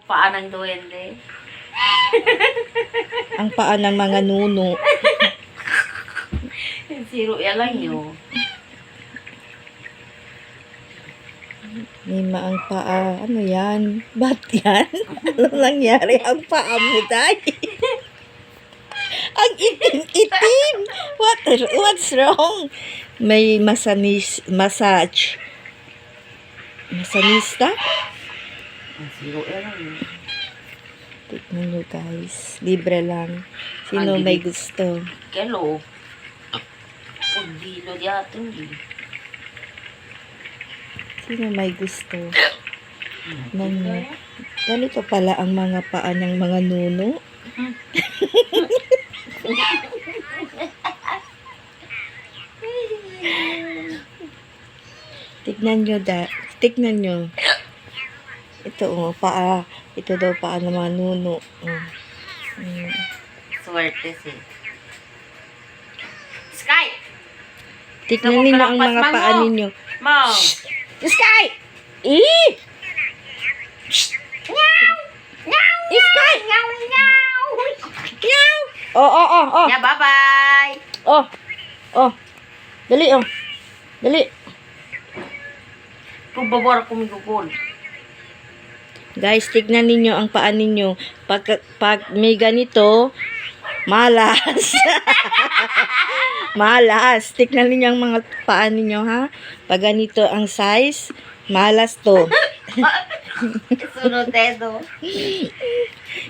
Paa ng duwende. Ang paa ng mga nuno. Zero yan lang yun. Lima ang paa. Ano yan? Ba't yan? Anong nangyari ang paa mo, Day? Ang itim-itim! What's wrong? May massage. Masanista? Zero yan lang yun. Tignan nyo, guys. Libre lang. Sino may gusto? Kelo. Pudilo diato hindi. Sino may gusto? Nang, ganito pala ang mga paa ng mga nuno. Tignan nyo. Ito, paa. Ito daw paa ng mga nuno. Swerte si. Sky! Tignan ninyo ang mga paa ninyo. Mom! Sky! Eh! Sky! Meow! Oh. Yeah, bye-bye! Oh. Dali, oh. Dali. Kung babara kumigugol. Guys, tignan ninyo ang paa ninyo. Pag may ganito, malas. Malas. Tignan ninyo ang mga paa ninyo, ha? Pag ganito ang size, malas to. Sunod dedo.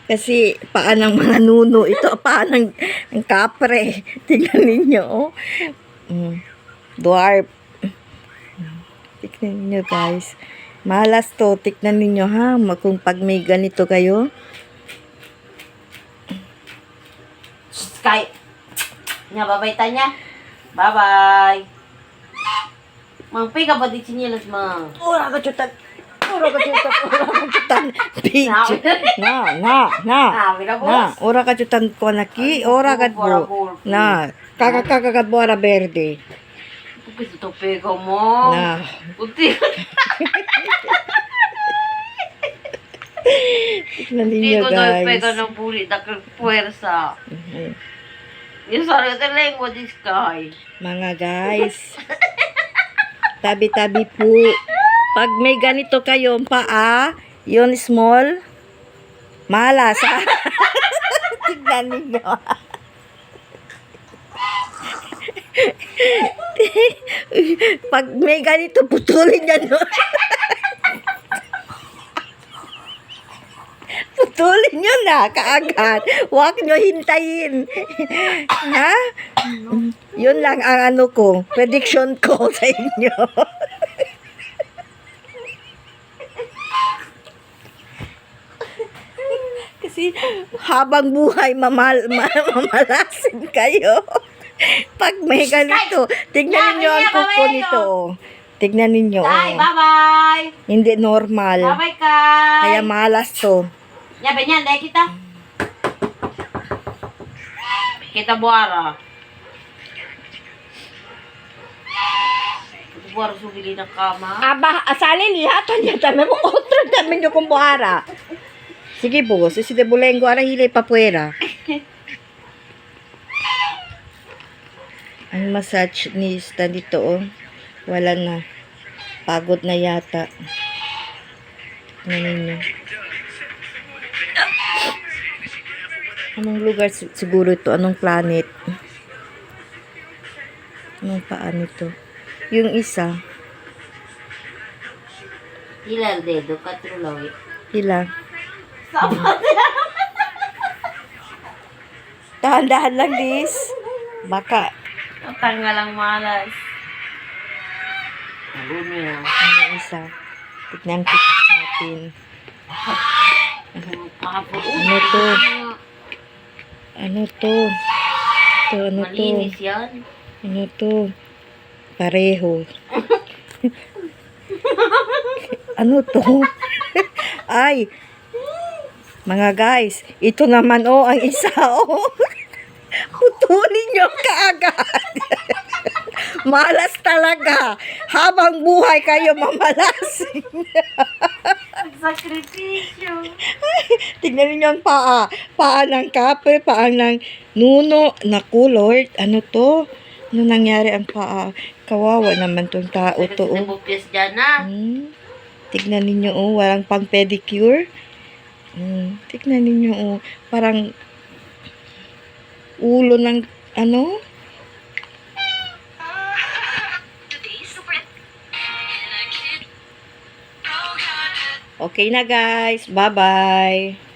Kasi paa ng mga nuno. Ito, paa ng kapre. Tignan ninyo, oh. Dwarf. Tignan ninyo, guys. Malas to. Tignan ninyo, ha? Kung pag may ganito kayo. Sky! Nya, bye-bye tanya. Bye-bye! Mangpi ka ba di sinilas, ma? Ora ka chutan. Picture. Na. Ora ka chutan ko na ki. Ora ka bo. Na. Kakakakagad bo ara verde. Kasi ito pega mo. Na. Puti. Tignan Hindi ninyo, ko daw guys. pega ng puli. Dakang puwersa. Yung sarili ito lengua di Sky. Mga guys. Tabi-tabi po. Pag may ganito kayong paa, yun small, malas, ha? Tignan ninyo. Pag may ganito, putulin yan, no? Putulin nyo na, kaagad. Huwag nyo hintayin. Ha? Yun lang ang ano ko, prediction ko sa inyo. Kasi habang buhay mamalasin kayo. Pag may ganito, tignan ninyo ang kuko nito. Tignan ninyo. Sky, bye-bye! Hindi normal. Bye-bye, Kai! Kaya malas to. Ya, banyan, dahil kita. Kita buara. Buara subili ng kama. Aba, asali lihatan niya. Dami mo otro. Dami niyo kung buhara. Sige po. Si de Bulengo, ara hilay pa puwera. Ang massage ni Stan dito, oh. Wala na. Pagod na yata. Tingnan niyo. Anong lugar siguro ito? Anong planet? Anong paan ito? Yung isa. Ilan dedo, katrulawi. Ilang? Sabat. Dahan-dahan lang, Liz. Baka. Tanga lang malas. Ano yan? Yung isa. Tignan natin. Ano to? Ano to? Ano to? Malinis yan. Ano to? Pareho. Ano to? Ay! Mga guys, ito naman ang isa Putulin nyo kaagad. Malas talaga. Habang buhay kayo mamalasin. Sakripisyo. Tignan ninyo ang paa. Paa ng kapre, paa ng nuno. Naku, Lord. Ano to? Ano nangyari ang paa? Kawawa naman tong tao to. Oh. Nabupis dyan na. Tignan ninyo, oh. Walang pang pedicure. Tignan ninyo, oh. Parang ulo ng, ano? Okay na, guys. Bye-bye.